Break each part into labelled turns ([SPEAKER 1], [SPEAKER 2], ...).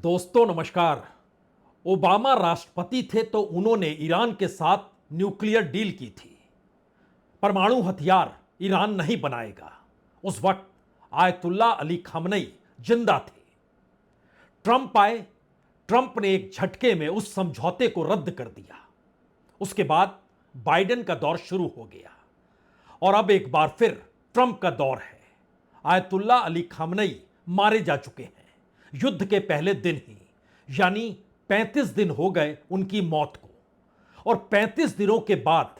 [SPEAKER 1] दोस्तों नमस्कार। ओबामा राष्ट्रपति थे तो उन्होंने ईरान के साथ न्यूक्लियर डील की थी। परमाणु हथियार ईरान नहीं बनाएगा। उस वक्त आयतुल्ला अली खामनेई जिंदा थे। ट्रंप आए। ट्रंप ने एक झटके में उस समझौते को रद्द कर दिया। उसके बाद बाइडेन का दौर शुरू हो गया और अब एक बार फिर ट्रंप का दौर है। आयतुल्ला अली खामनेई मारे जा चुके हैं युद्ध के पहले दिन ही, यानी 35 दिन हो गए उनकी मौत को। और 35 दिनों के बाद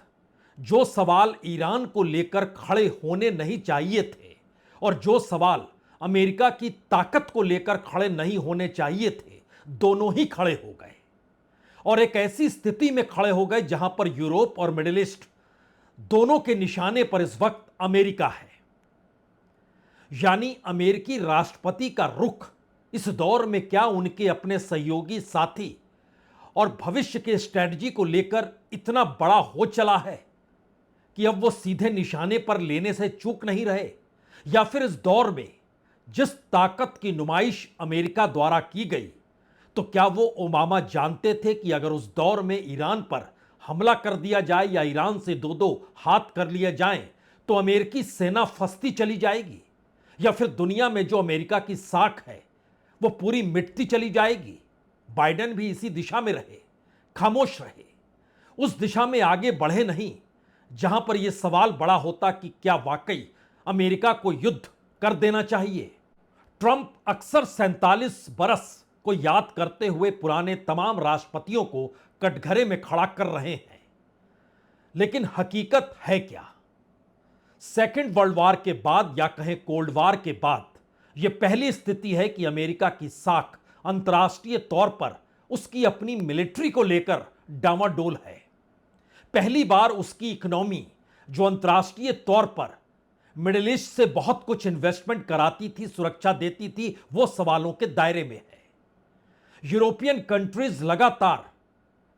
[SPEAKER 1] जो सवाल ईरान को लेकर खड़े होने नहीं चाहिए थे और जो सवाल अमेरिका की ताकत को लेकर खड़े नहीं होने चाहिए थे, दोनों ही खड़े हो गए। और एक ऐसी स्थिति में खड़े हो गए जहां पर यूरोप और मिडिल ईस्ट दोनों के निशाने पर इस वक्त अमेरिका है। यानी अमेरिकी राष्ट्रपति का रुख इस दौर में क्या उनके अपने सहयोगी साथी और भविष्य के स्ट्रेटजी को लेकर इतना बड़ा हो चला है कि अब वो सीधे निशाने पर लेने से चूक नहीं रहे, या फिर इस दौर में जिस ताकत की नुमाइश अमेरिका द्वारा की गई, तो क्या वो ओबामा जानते थे कि अगर उस दौर में ईरान पर हमला कर दिया जाए या ईरान से दो दो हाथ कर लिए जाएं तो अमेरिकी सेना फंसती चली जाएगी, या फिर दुनिया में जो अमेरिका की साख है वो पूरी मिटती चली जाएगी। बाइडेन भी इसी दिशा में रहे, खामोश रहे, उस दिशा में आगे बढ़े नहीं जहां पर यह सवाल बड़ा होता कि क्या वाकई अमेरिका को युद्ध कर देना चाहिए। ट्रंप अक्सर 47 बरस को याद करते हुए पुराने तमाम राष्ट्रपतियों को कटघरे में खड़ा कर रहे हैं, लेकिन हकीकत है क्या? सेकेंड वर्ल्ड वार के बाद या कहें कोल्ड वार के बाद यह पहली स्थिति है कि अमेरिका की साख अंतर्राष्ट्रीय तौर पर उसकी अपनी मिलिट्री को लेकर डामाडोल है। पहली बार उसकी इकोनॉमी, जो अंतर्राष्ट्रीय तौर पर मिडिल ईस्ट से बहुत कुछ इन्वेस्टमेंट कराती थी, सुरक्षा देती थी, वो सवालों के दायरे में है। यूरोपियन कंट्रीज लगातार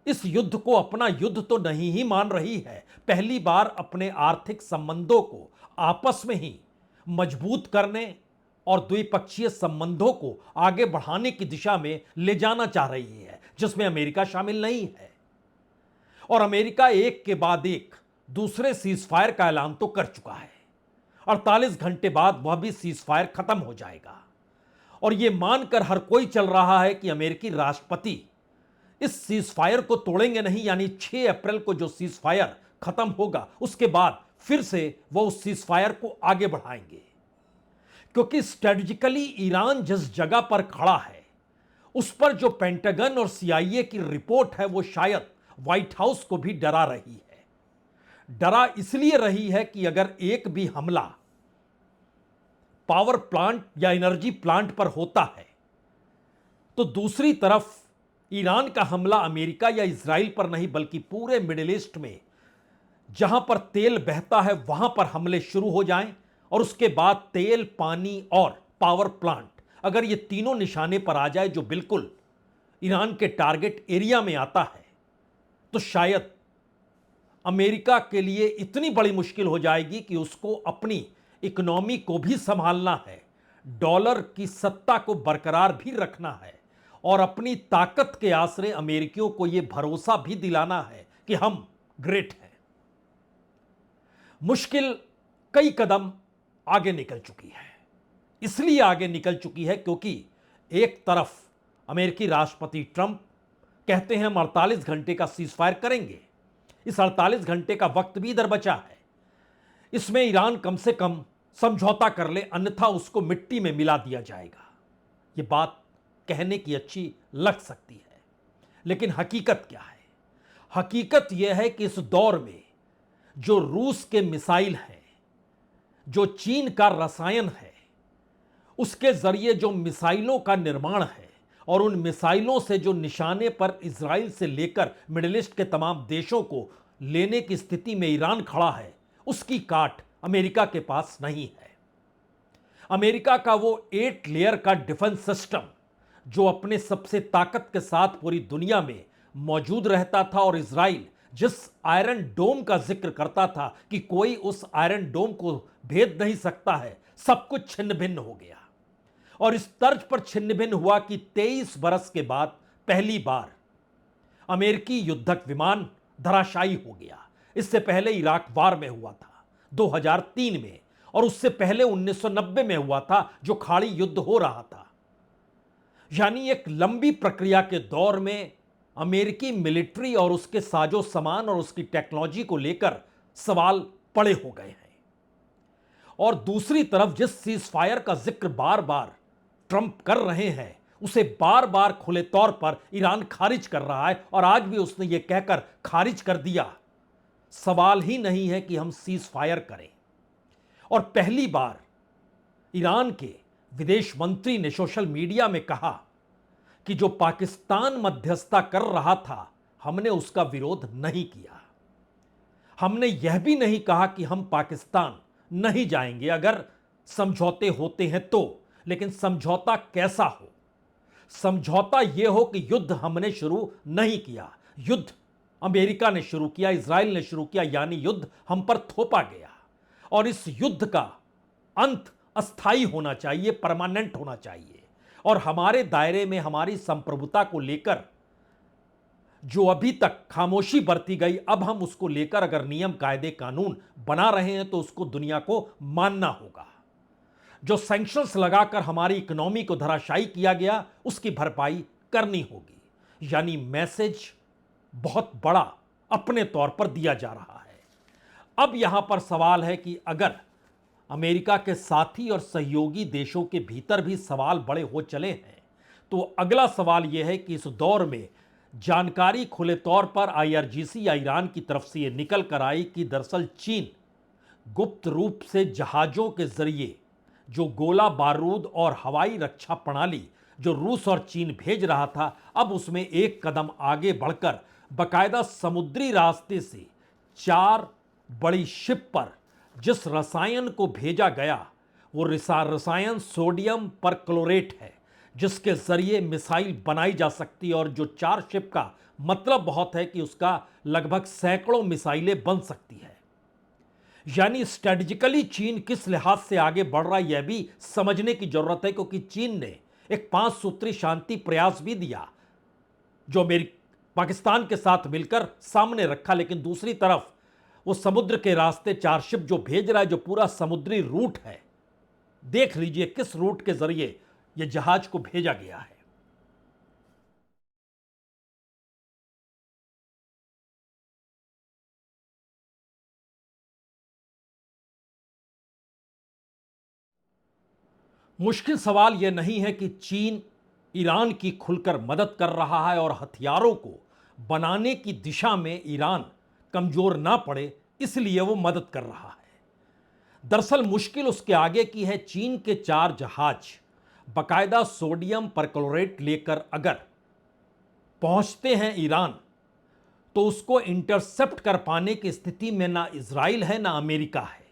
[SPEAKER 1] इस युद्ध को अपना युद्ध तो नहीं ही मान रही है, पहली बार अपने आर्थिक संबंधों को आपस में ही मजबूत करने और द्विपक्षीय संबंधों को आगे बढ़ाने की दिशा में ले जाना चाह रही है, जिसमें अमेरिका शामिल नहीं है। और अमेरिका एक के बाद एक दूसरे सीज फायर का ऐलान तो कर चुका है। 48 घंटे बाद वह भी सीज फायर खत्म हो जाएगा। और यह मानकर हर कोई चल रहा है कि अमेरिकी राष्ट्रपति इस सीज फायर को तोड़ेंगे नहीं, यानी 6 अप्रैल को जो सीज फायर खत्म होगा उसके बाद फिर से वो उस सीज फायर को आगे बढ़ाएंगे। क्योंकि स्ट्रेटेजिकली ईरान जिस जगह पर खड़ा है उस पर जो पेंटागन और सीआईए की रिपोर्ट है वो शायद व्हाइट हाउस को भी डरा रही है। डरा इसलिए रही है कि अगर एक भी हमला पावर प्लांट या एनर्जी प्लांट पर होता है तो दूसरी तरफ ईरान का हमला अमेरिका या इजराइल पर नहीं बल्कि पूरे मिडिल ईस्ट में जहां पर तेल बहता है वहां पर हमले शुरू हो जाएं, और उसके बाद तेल, पानी और पावर प्लांट, अगर ये तीनों निशाने पर आ जाए जो बिल्कुल ईरान के टारगेट एरिया में आता है, तो शायद अमेरिका के लिए इतनी बड़ी मुश्किल हो जाएगी कि उसको अपनी इकोनॉमी को भी संभालना है, डॉलर की सत्ता को बरकरार भी रखना है और अपनी ताकत के आसरे अमेरिकियों को यह भरोसा भी दिलाना है कि हम ग्रेट हैं। मुश्किल कई कदम आगे निकल चुकी है। इसलिए आगे निकल चुकी है क्योंकि एक तरफ अमेरिकी राष्ट्रपति ट्रंप कहते हैं हम 48 घंटे का सीज फायर करेंगे। इस 48 घंटे का वक्त भी इधर बचा है। इसमें ईरान कम से कम समझौता कर ले, अन्यथा उसको मिट्टी में मिला दिया जाएगा। यह बात कहने की अच्छी लग सकती है, लेकिन हकीकत क्या है? हकीकत यह है कि इस दौर में जो रूस के मिसाइल हैं, जो चीन का रसायन है, उसके जरिए जो मिसाइलों का निर्माण है और उन मिसाइलों से जो निशाने पर इजराइल से लेकर मिडिल ईस्ट के तमाम देशों को लेने की स्थिति में ईरान खड़ा है, उसकी काट अमेरिका के पास नहीं है। अमेरिका का वो 8 लेयर का डिफेंस सिस्टम जो अपने सबसे ताकत के साथ पूरी दुनिया में मौजूद रहता था, और इजराइल जिस आयरन डोम का जिक्र करता था कि कोई उस आयरन डोम को भेद नहीं सकता है, सब कुछ छिन्न भिन्न हो गया। और इस तर्ज पर छिन्न भिन्न हुआ कि 23 बरस के बाद पहली बार अमेरिकी युद्धक विमान धराशायी हो गया। इससे पहले इराक वार में हुआ था 2003 में, और उससे पहले 1990 में हुआ था जो खाड़ी युद्ध हो रहा था। यानी एक लंबी प्रक्रिया के दौर में अमेरिकी मिलिट्री और उसके साजो सामान और उसकी टेक्नोलॉजी को लेकर सवाल पड़े हो गए हैं। और दूसरी तरफ जिस सीज फायर का जिक्र बार बार ट्रंप कर रहे हैं, उसे बार बार खुले तौर पर ईरान खारिज कर रहा है, और आज भी उसने यह कहकर खारिज कर दिया, सवाल ही नहीं है कि हम सीज फायर करें। और पहली बार ईरान के विदेश मंत्री ने सोशल मीडिया में कहा कि जो पाकिस्तान मध्यस्थता कर रहा था, हमने उसका विरोध नहीं किया। हमने यह भी नहीं कहा कि हम पाकिस्तान नहीं जाएंगे अगर समझौते होते हैं तो, लेकिन समझौता कैसा हो। समझौता यह हो कि युद्ध हमने शुरू नहीं किया, युद्ध अमेरिका ने शुरू किया, इजराइल ने शुरू किया, यानी युद्ध हम पर थोपा गया। और इस युद्ध का अंत अस्थायी होना चाहिए, परमानेंट होना चाहिए। और हमारे दायरे में हमारी संप्रभुता को लेकर जो अभी तक खामोशी बरती गई, अब हम उसको लेकर अगर नियम कायदे कानून बना रहे हैं तो उसको दुनिया को मानना होगा। जो सैंक्शंस लगाकर हमारी इकोनॉमी को धराशायी किया गया, उसकी भरपाई करनी होगी। यानी मैसेज बहुत बड़ा अपने तौर पर दिया जा रहा है। अब यहां पर सवाल है कि अगर अमेरिका के साथी और सहयोगी देशों के भीतर भी सवाल बड़े हो चले हैं, तो अगला सवाल यह है कि इस दौर में जानकारी खुले तौर पर आईआरजीसी या ईरान की तरफ से यह निकल कर आई कि दरअसल चीन गुप्त रूप से जहाजों के जरिए जो गोला बारूद और हवाई रक्षा प्रणाली जो रूस और चीन भेज रहा था, अब उसमें एक कदम आगे बढ़कर बाकायदा समुद्री रास्ते से 4 बड़ी शिप पर जिस रसायन को भेजा गया, वो रसायन सोडियम परक्लोरेट है, जिसके जरिए मिसाइल बनाई जा सकती है। और जो 4 शिप का मतलब बहुत है कि उसका लगभग सैकड़ों मिसाइलें बन सकती है। यानी स्ट्रेटेजिकली चीन किस लिहाज से आगे बढ़ रहा है, यह भी समझने की जरूरत है, क्योंकि चीन ने एक 5 सूत्री शांति प्रयास भी दिया जो पाकिस्तान के साथ मिलकर सामने रखा। लेकिन दूसरी तरफ वो समुद्र के रास्ते 4 शिप जो भेज रहा है, जो पूरा समुद्री रूट है, देख लीजिए किस रूट के जरिए यह जहाज को भेजा गया है। मुश्किल सवाल यह नहीं है कि चीन ईरान की खुलकर मदद कर रहा है और हथियारों को बनाने की दिशा में ईरान कमजोर ना पड़े, इसलिए वो मदद कर रहा है। दरअसल मुश्किल उसके आगे की है। चीन के 4 जहाज बाकायदा सोडियम परक्लोरेट लेकर अगर पहुंचते हैं ईरान, तो उसको इंटरसेप्ट कर पाने की स्थिति में ना इजराइल है ना अमेरिका है।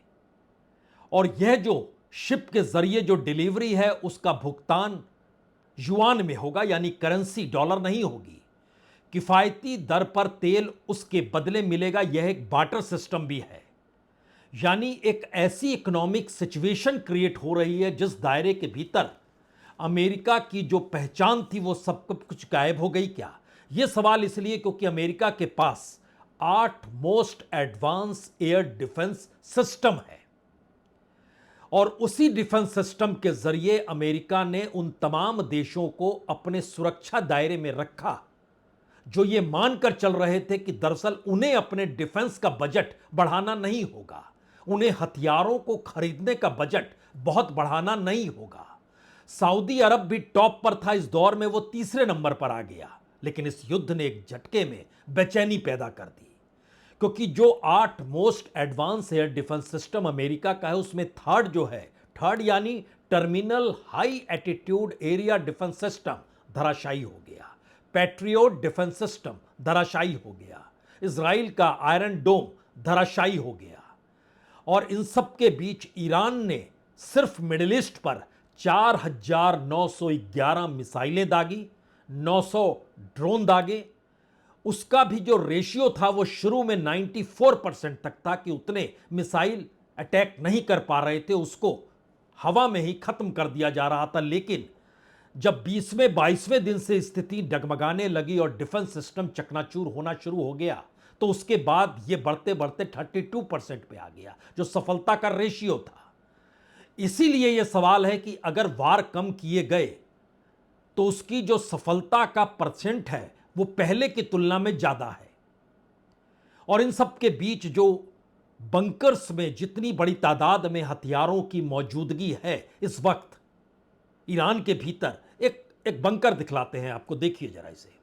[SPEAKER 1] और यह जो शिप के जरिए जो डिलीवरी है, उसका भुगतान युआन में होगा, यानी करेंसी डॉलर नहीं होगी। किफायती दर पर तेल उसके बदले मिलेगा। यह एक बार्टर सिस्टम भी है। यानी एक ऐसी इकोनॉमिक सिचुएशन क्रिएट हो रही है जिस दायरे के भीतर अमेरिका की जो पहचान थी वो सब कुछ गायब हो गई क्या? यह सवाल इसलिए क्योंकि अमेरिका के पास 8 most advance air defence system है, और उसी डिफेंस सिस्टम के जरिए अमेरिका ने उन तमाम देशों को अपने सुरक्षा दायरे में रखा जो ये मानकर चल रहे थे कि दरअसल उन्हें अपने डिफेंस का बजट बढ़ाना नहीं होगा, उन्हें हथियारों को खरीदने का बजट बहुत बढ़ाना नहीं होगा। सऊदी अरब भी टॉप पर था इस दौर में, वो तीसरे नंबर पर आ गया। लेकिन इस युद्ध ने एक झटके में बेचैनी पैदा कर दी, क्योंकि जो 8 most advance air defence system America का है, उसमें थर्ड यानी terminal high attitude area defence system धराशायी हो गया। पैट्रियोट डिफेंस सिस्टम धराशायी हो गया। इजराइल का आयरन डोम धराशायी हो गया। और इन सब के बीच ईरान ने सिर्फ मिडिल ईस्ट पर 4,911 मिसाइलें दागी, 900 ड्रोन दागे। उसका भी जो रेशियो था वो शुरू में 94% तक था कि उतने मिसाइल अटैक नहीं कर पा रहे थे, उसको हवा में ही खत्म कर दिया जा रहा था। लेकिन जब 20वें 22वें दिन से स्थिति डगमगाने लगी और डिफेंस सिस्टम चकनाचूर होना शुरू हो गया, तो उसके बाद यह बढ़ते बढ़ते 32% पे आ गया, जो सफलता का रेशियो था। इसीलिए यह सवाल है कि अगर वार कम किए गए तो उसकी जो सफलता का परसेंट है वो पहले की तुलना में ज्यादा है। और इन सब के बीच जो बंकर्स में जितनी बड़ी तादाद में हथियारों की मौजूदगी है इस वक्त ईरान के भीतर, एक एक बंकर दिखलाते हैं आपको, देखिए जरा इसे।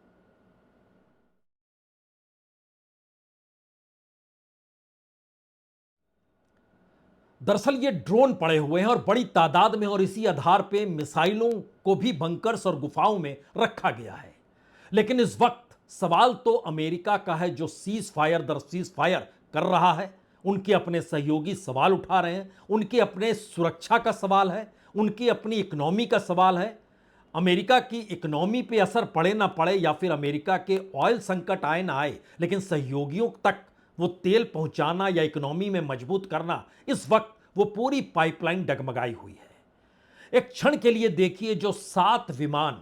[SPEAKER 1] दरअसल ये ड्रोन पड़े हुए हैं और बड़ी तादाद में, और इसी आधार पे मिसाइलों को भी बंकर्स और गुफाओं में रखा गया है। लेकिन इस वक्त सवाल तो अमेरिका का है, जो सीज फायर दर सीज फायर कर रहा है। उनके अपने सहयोगी सवाल उठा रहे हैं, उनके अपने सुरक्षा का सवाल है, उनकी अपनी इकोनॉमी का सवाल है। अमेरिका की इकोनॉमी पे असर पड़े ना पड़े, या फिर अमेरिका के ऑयल संकट आए ना आए, लेकिन सहयोगियों तक वो तेल पहुंचाना या इकोनॉमी में मजबूत करना, इस वक्त वो पूरी पाइपलाइन डगमगाई हुई है। एक क्षण के लिए देखिए, जो 7 विमान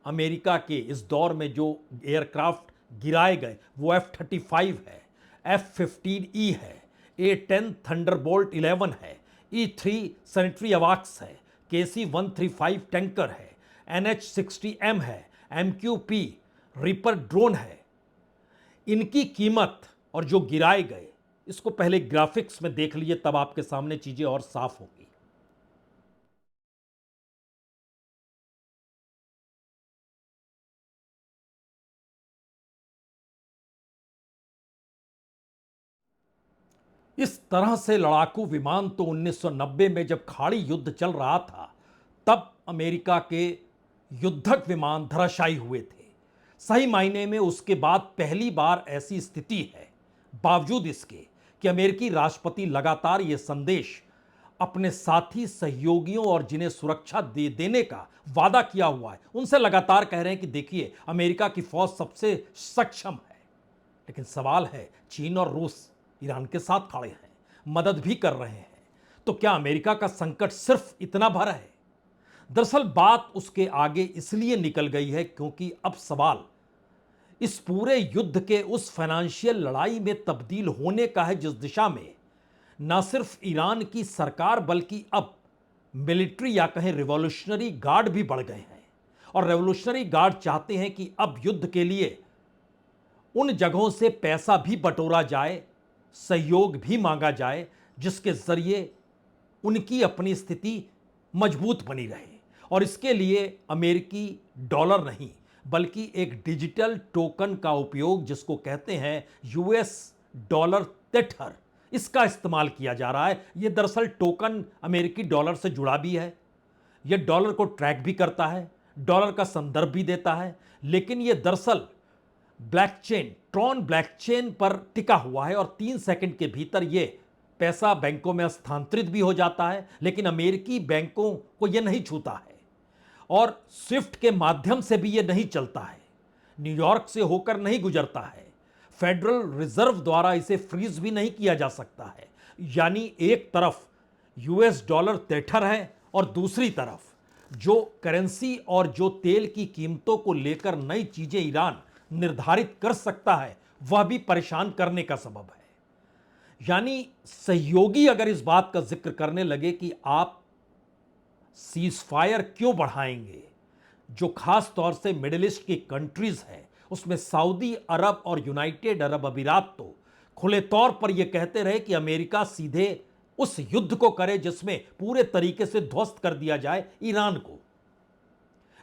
[SPEAKER 1] अमेरिका के इस दौर में जो एयरक्राफ्ट गिराए गए, वो F-35 है, F-15E है, A-10 थंडरबोल्ट 11 है, E-3 सैनिटरी अवाक्स है, KC-135 टैंकर है, NH-60M है, MQP रिपर ड्रोन है। इनकी कीमत और जो गिराए गए, इसको पहले ग्राफिक्स में देख लीजिए, तब आपके सामने चीजें और साफ होगी। इस तरह से लड़ाकू विमान तो 1990 में जब खाड़ी युद्ध चल रहा था, तब अमेरिका के युद्धक विमान धराशायी हुए थे। सही मायने में उसके बाद पहली बार ऐसी स्थिति है, बावजूद इसके कि अमेरिकी राष्ट्रपति लगातार यह संदेश अपने साथी सहयोगियों और जिन्हें सुरक्षा देने का वादा किया हुआ है, उनसे लगातार कह रहे हैं कि देखिए, अमेरिका की फौज सबसे सक्षम है। लेकिन सवाल है, चीन और रूस ईरान के साथ खड़े हैं, मदद भी कर रहे हैं, तो क्या अमेरिका का संकट सिर्फ इतना भर है? दरअसल बात उसके आगे इसलिए निकल गई है क्योंकि अब सवाल इस पूरे युद्ध के उस फाइनेंशियल लड़ाई में तब्दील होने का है, जिस दिशा में न सिर्फ ईरान की सरकार बल्कि अब मिलिट्री या कहें रिवॉल्यूशनरी गार्ड भी बढ़ गए हैं। और रेवोल्यूशनरी गार्ड चाहते हैं कि अब युद्ध के लिए उन जगहों से पैसा भी बटोरा जाए, सहयोग भी मांगा जाए, जिसके जरिए उनकी अपनी स्थिति मजबूत बनी रहे। और इसके लिए अमेरिकी डॉलर नहीं, बल्कि एक डिजिटल टोकन का उपयोग, जिसको कहते हैं यूएस डॉलर तेथर, इसका इस्तेमाल किया जा रहा है। यह दरअसल टोकन अमेरिकी डॉलर से जुड़ा भी है, यह डॉलर को ट्रैक भी करता है, डॉलर का संदर्भ भी देता है। लेकिन यह दरअसल ब्लॉकचेन, ट्रॉन ब्लॉकचेन पर टिका हुआ है, और 3 सेकंड के भीतर यह पैसा बैंकों में स्थानांतरित भी हो जाता है। लेकिन अमेरिकी बैंकों को यह नहीं छूता है, और स्विफ्ट के माध्यम से भी यह नहीं चलता है, न्यूयॉर्क से होकर नहीं गुजरता है, फेडरल रिजर्व द्वारा इसे फ्रीज भी नहीं किया जा सकता है। यानी एक तरफ यूएस डॉलर तेठर है, और दूसरी तरफ जो करेंसी और जो तेल की कीमतों को लेकर नई चीजें ईरान निर्धारित कर सकता है, वह भी परेशान करने का सबब है। यानी सहयोगी अगर इस बात का जिक्र करने लगे कि आप सीज फायर क्यों बढ़ाएंगे, जो खास तौर से मिडिल ईस्ट की कंट्रीज है, उसमें सऊदी अरब और यूनाइटेड अरब अमीरात तो खुले तौर पर यह कहते रहे कि अमेरिका सीधे उस युद्ध को करे जिसमें पूरे तरीके से ध्वस्त कर दिया जाए ईरान को।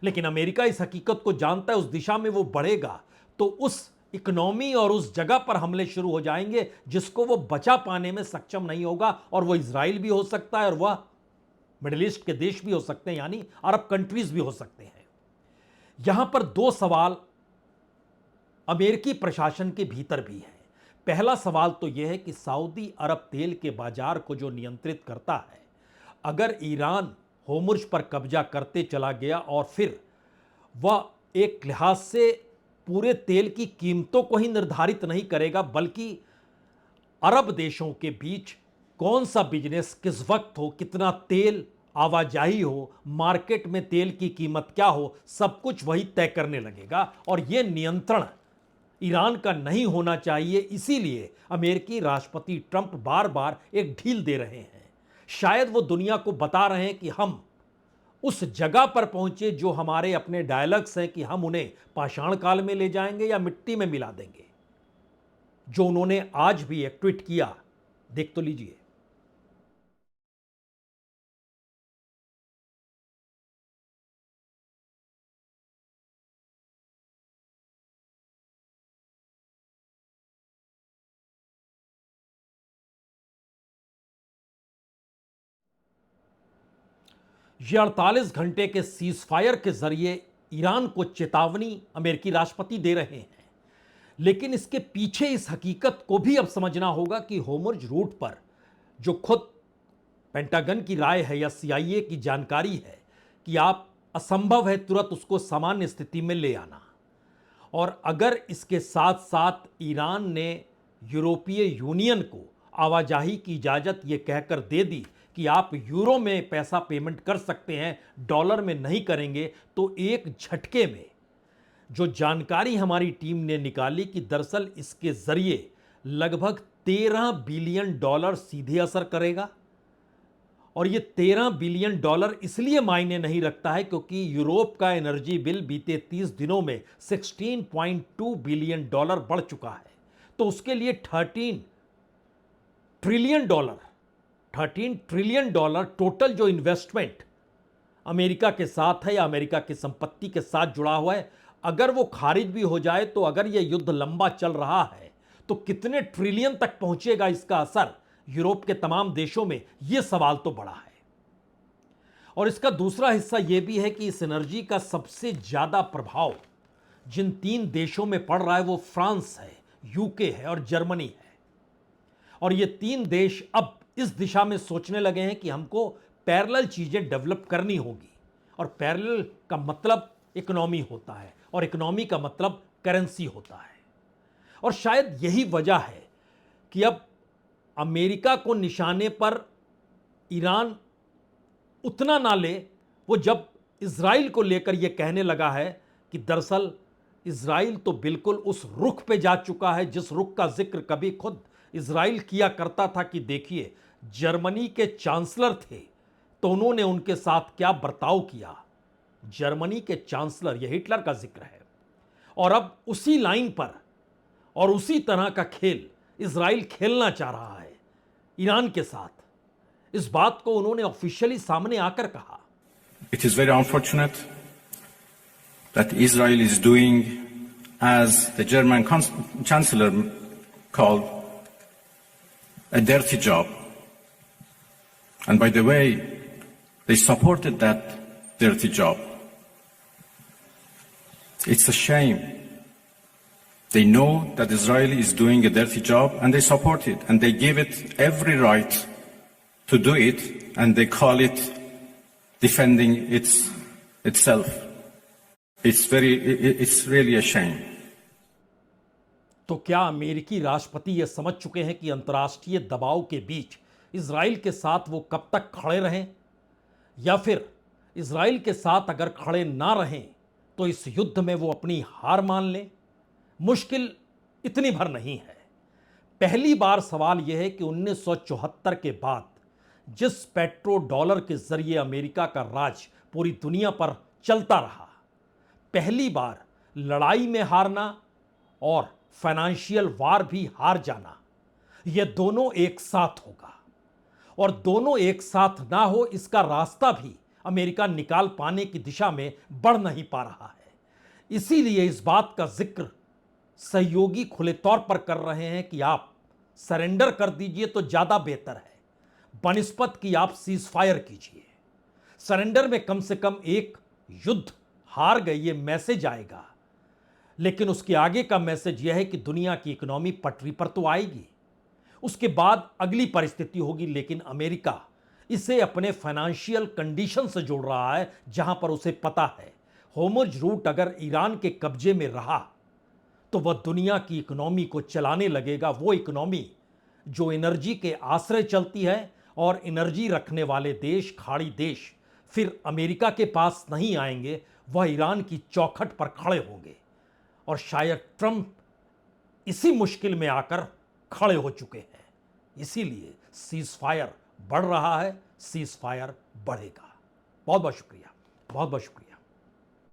[SPEAKER 1] लेकिन अमेरिका इस हकीकत को जानता है, उस दिशा में वो बढ़ेगा तो उस इकोनॉमी और उस जगह पर हमले शुरू हो जाएंगे जिसको वो बचा पाने में सक्षम नहीं होगा। और वो इजराइल भी हो सकता है, और वह मिडिल ईस्ट के देश भी हो सकते हैं, यानी अरब कंट्रीज भी हो सकते हैं। यहां पर 2 सवाल अमेरिकी प्रशासन के भीतर भी है। पहला सवाल तो यह है कि सऊदी अरब तेल के बाजार को जो नियंत्रित करता है, अगर ईरान होर्मुज पर कब्जा करते चला गया और फिर वह एक लिहाज से पूरे तेल की कीमतों को ही निर्धारित नहीं करेगा, बल्कि अरब देशों के बीच कौन सा बिजनेस किस वक्त हो, कितना तेल आवाजाही हो, मार्केट में तेल की कीमत क्या हो, सब कुछ वही तय करने लगेगा। और यह नियंत्रण ईरान का नहीं होना चाहिए, इसीलिए अमेरिकी राष्ट्रपति ट्रंप बार बार एक ढील दे रहे हैं। शायद वो दुनिया को बता रहे हैं कि हम उस जगह पर पहुंचे जो हमारे अपने डायलॉग्स हैं कि हम उन्हें पाषाण काल में ले जाएंगे या मिट्टी में मिला देंगे, जो उन्होंने आज भी एक ट्वीट किया। देख तो लीजिए। ये 48 घंटे के सीज फायर के जरिए ईरान को चेतावनी अमेरिकी राष्ट्रपति दे रहे हैं। लेकिन इसके पीछे इस हकीकत को भी अब समझना होगा कि होर्मुज़ रूट पर जो खुद पेंटागन की राय है या सीआईए की जानकारी है कि आप असंभव है तुरंत उसको सामान्य स्थिति में ले आना। और अगर इसके साथ साथ ईरान ने यूरोपीय यूनियन को आवाजाही की इजाज़त ये कहकर दे दी कि आप यूरो में पैसा पेमेंट कर सकते हैं, डॉलर में नहीं करेंगे, तो एक झटके में जो जानकारी हमारी टीम ने निकाली कि दरअसल इसके जरिए लगभग 13 बिलियन डॉलर सीधे असर करेगा। और ये 13 बिलियन डॉलर इसलिए मायने नहीं रखता है क्योंकि यूरोप का एनर्जी बिल बीते 30 दिनों में 16.2 बिलियन डॉलर बढ़ चुका है। तो उसके लिए 13 ट्रिलियन डॉलर टोटल जो इन्वेस्टमेंट अमेरिका के साथ है या अमेरिका की संपत्ति के साथ जुड़ा हुआ है, अगर वो खारिज भी हो जाए, तो अगर ये युद्ध लंबा चल रहा है तो कितने ट्रिलियन तक पहुंचेगा इसका असर यूरोप के तमाम देशों में, यह सवाल तो बड़ा है। और इसका दूसरा हिस्सा यह भी है कि इस एनर्जी का सबसे ज्यादा प्रभाव जिन 3 देशों में पड़ रहा है वो फ्रांस है, यूके है और जर्मनी है। और ये 3 देश अब इस दिशा में सोचने लगे हैं कि हमको पैरेलल चीजें डेवलप करनी होगी। और पैरेलल का मतलब इकोनॉमी होता है और इकोनॉमी का मतलब करेंसी होता है। और शायद यही वजह है कि अब अमेरिका को निशाने पर ईरान उतना ना ले, वो जब इजराइल को लेकर यह कहने लगा है कि दरअसल इजराइल तो बिल्कुल उस रुख पे जा चुका है जिस रुख का जिक्र कभी खुद इजराइल किया करता था कि देखिए जर्मनी के चांसलर थे तो उन्होंने उनके साथ क्या बर्ताव किया। जर्मनी के चांसलर, यह हिटलर का जिक्र है। और अब उसी लाइन पर और उसी तरह का खेल इजराइल खेलना चाह रहा है ईरान के साथ। इस बात को उन्होंने ऑफिशियली सामने आकर कहा।
[SPEAKER 2] It is very unfortunate that Israel is doing, as the German chancellor called, a dirty job. And by the way, they supported that dirty job. It's a shame. They know that Israel is doing a dirty job and they support it and they give it every right to do it and they call it defending itself. It's really a shame.
[SPEAKER 1] तो क्या अमेरिकी राष्ट्रपति यह समझ चुके हैं कि अंतर्राष्ट्रीय दबाव के बीच इजराइल के साथ वो कब तक खड़े रहें, या फिर इजराइल के साथ अगर खड़े ना रहें तो इस युद्ध में वो अपनी हार मान लें? मुश्किल इतनी भर नहीं है। पहली बार सवाल यह है कि 1974 के बाद जिस पेट्रो डॉलर के जरिए अमेरिका का राज पूरी दुनिया पर चलता रहा, पहली बार लड़ाई में हारना और फाइनेंशियल वार भी हार जाना, यह दोनों एक साथ होगा। और दोनों एक साथ ना हो इसका रास्ता भी अमेरिका निकाल पाने की दिशा में बढ़ नहीं पा रहा है। इसीलिए इस बात का जिक्र सहयोगी खुले तौर पर कर रहे हैं कि आप सरेंडर कर दीजिए तो ज्यादा बेहतर है, बनिस्पत कि आप सीज फायर कीजिए। सरेंडर में कम से कम एक युद्ध हार गए ये मैसेज आएगा, लेकिन उसके आगे का मैसेज यह है कि दुनिया की इकोनॉमी पटरी पर तो आएगी, उसके बाद अगली परिस्थिति होगी। लेकिन अमेरिका इसे अपने फाइनेंशियल कंडीशन से जोड़ रहा है, जहां पर उसे पता है होर्मुज़ रूट अगर ईरान के कब्जे में रहा तो वह दुनिया की इकोनॉमी को चलाने लगेगा, वो इकोनॉमी जो एनर्जी के आश्रय चलती है और एनर्जी रखने वाले देश, खाड़ी देश फिर अमेरिका के पास नहीं आएंगे, वह ईरान की चौखट पर खड़े होंगे। और शायद ट्रंप इसी मुश्किल में आकर खड़े हो चुके हैं। इसीलिए सीज फायर बढ़ रहा है, सीज फायर बढ़ेगा। बहुत बहुत शुक्रिया, बहुत बहुत शुक्रिया।